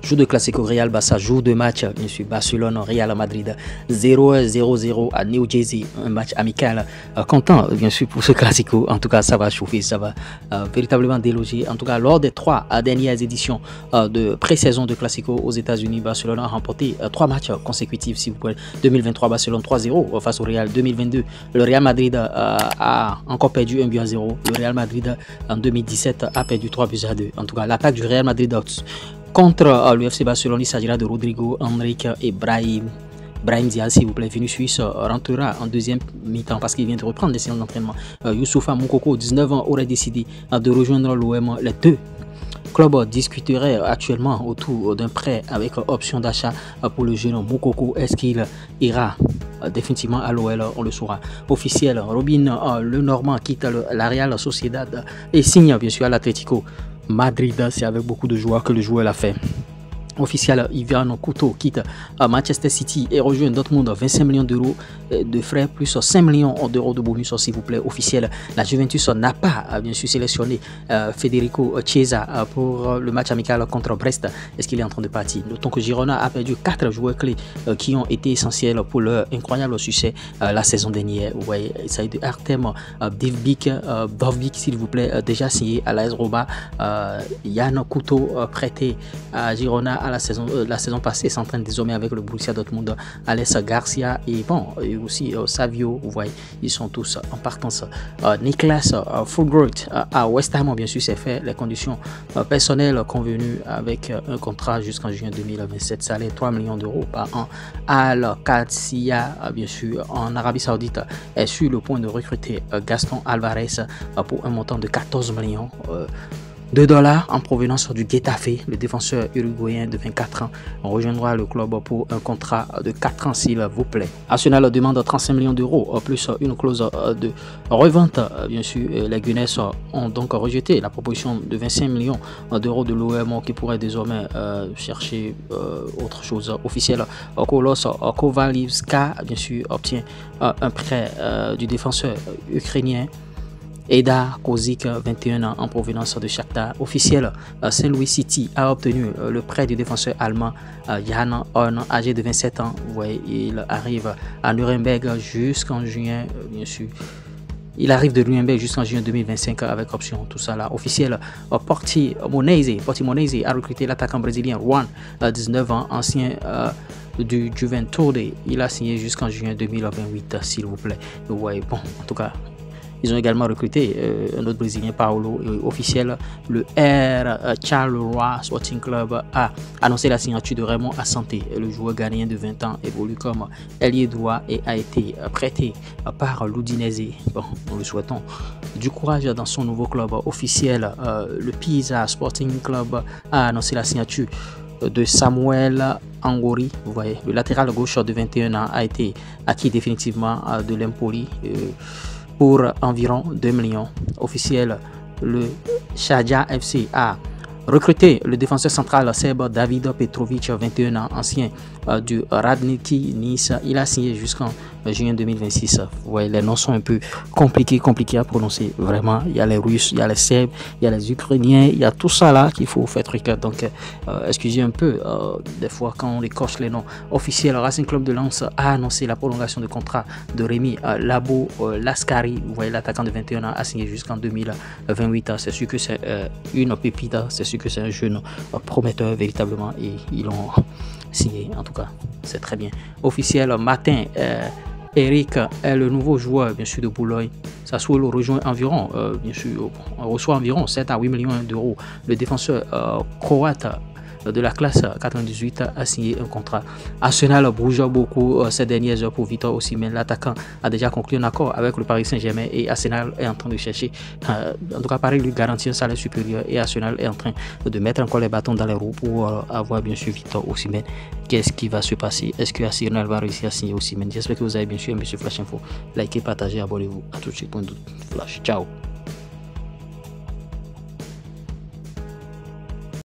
Jour de Classico Real Barça, jour de match, bien sûr, Barcelone, Real Madrid, 0-0 à New Jersey, un match amical. Content, bien sûr, pour ce Classico. En tout cas, ça va chauffer, ça va véritablement déloger. En tout cas, lors des 3 dernières éditions de pré-saison de Classico aux États-Unis, Barcelone a remporté 3 matchs consécutifs, s'il vous plaît. 2023, Barcelone 3-0 face au Real. 2022, le Real Madrid a encore perdu 1-0. Le Real Madrid, en 2017, a perdu 3-2. En tout cas, l'attaque du Real Madrid contre le FC Barcelone, il s'agira de Rodrigo, Enrique et Brahim Diaz, s'il vous plaît. Vinicius rentrera en deuxième mi-temps parce qu'il vient de reprendre des séances d'entraînement. Youssoufa Moukoko, 19 ans, aurait décidé de rejoindre l'OM. Les deux clubs discuteraient actuellement autour d'un prêt avec option d'achat pour le jeune Moukoko. Est-ce qu'il ira définitivement à l'OL? On le saura. Officiel, Robin, le Normand, quitte la Real Sociedad et signe bien sûr à l'Atlético Madrid. C'est avec beaucoup de joie que le joueur l'a fait. Officiel, Ivan Couto quitte Manchester City et rejoint Dortmund, 25 millions d'euros de frais plus 5 millions d'euros de bonus, s'il vous plaît. Officiel, la Juventus n'a pas bien sûr sélectionné Federico Chiesa pour le match amical contre Brest. Est-ce qu'il est en train de partir? Notons que Girona a perdu 4 joueurs clés qui ont été essentiels pour leur incroyable succès la saison dernière. Vous voyez, il s'agit de Artem Dovbyk, s'il vous plaît, déjà signé à l'AS Roma. Ivan Couto prêté à Girona la saison passée, s'entraîne désormais avec le Borussia Dortmund. Alès Garcia et aussi Savio, vous voyez, ils sont tous en partance. Niklas Fulgroth à West Ham, bien sûr, c'est fait. Les conditions personnelles convenues avec un contrat jusqu'en juin 2027, salaire 3 millions d'euros par an. Al Qadsiya, bien sûr, en Arabie Saoudite, est sur le point de recruter Gaston Alvarez pour un montant de 14 millions $, en provenance du Getafe. Le défenseur uruguayen de 24 ans rejoindra le club pour un contrat de 4 ans, s'il vous plaît. Arsenal demande 35 millions d'euros plus une clause de revente. Bien sûr, les Gunners ont donc rejeté la proposition de 25 millions d'euros de l'OM qui pourrait désormais chercher autre chose. Officiel, Kolos Kovalivska, bien sûr, obtient un prêt du défenseur ukrainien Eda Kozik, 21 ans, en provenance de Shakhtar. Officiel, Saint-Louis City a obtenu le prêt du défenseur allemand Jan Horn, âgé de 27 ans. Vous voyez, il arrive à Nuremberg jusqu'en juin, bien sûr. Il arrive de Nuremberg jusqu'en juin 2025 avec option, tout ça là. Officiel, Portimonense a recruté l'attaquant brésilien Juan, 19 ans, ancien du Juventude. Il a signé jusqu'en juin 2028, s'il vous plaît. Vous voyez, bon, en tout cas, ils ont également recruté un autre Brésilien, Paulo. Officiel, le R. Charleroi Sporting Club a annoncé la signature de Raymond Assanté. Le joueur ghanéen de 20 ans évolue comme ailier droit et a été prêté par l'Udinese. Bon, nous le souhaitons du courage dans son nouveau club. Officiel, le Pisa Sporting Club a annoncé la signature de Samuel Angori. Vous voyez, le latéral gauche de 21 ans a été acquis définitivement de l'Empoli pour environ 2 millions. Officiel, le Sharjah FC a recruté le défenseur central serbe David Petrovic, 21 ans, ancien du Radniki Nice. Il a signé jusqu'en juin 2026. Vous voyez, les noms sont un peu compliqués à prononcer. Vraiment, il y a les Russes, il y a les Serbes, il y a les Ukrainiens, il y a tout ça là qu'il faut faire truc. Donc, excusez un peu des fois quand on écorche les noms. Officiel, Racing Club de Lens a annoncé la prolongation de contrat de Rémi Labo Laskari. Vous voyez, l'attaquant de 21 ans a signé jusqu'en 2028. C'est sûr que c'est une pépite, c'est sûr que c'est un jeune prometteur véritablement et ils l'ont signé. En tout cas, c'est très bien. Officiel, Martin Eric est le nouveau joueur, bien sûr, de Boulogne. Sassuolo rejoint environ, bien sûr, on reçoit environ 7 à 8 millions d'euros. Le défenseur croate de la classe 98 a signé un contrat. Arsenal bouge beaucoup ces dernières heures pour Victor Osimhen. L'attaquant a déjà conclu un accord avec le Paris Saint-Germain et Arsenal est en train de chercher, en tout cas Paris lui garantit un salaire supérieur et Arsenal est en train de mettre encore les bâtons dans les roues pour avoir bien sûr Victor Osimhen. Qu'est-ce qui va se passer? Est-ce que Arsenal va réussir à signer Osimhen? J'espère que vous avez bien sûr aimé ce Flash Info. Likez, partagez, abonnez-vous. À tout de suite. Flash. Ciao.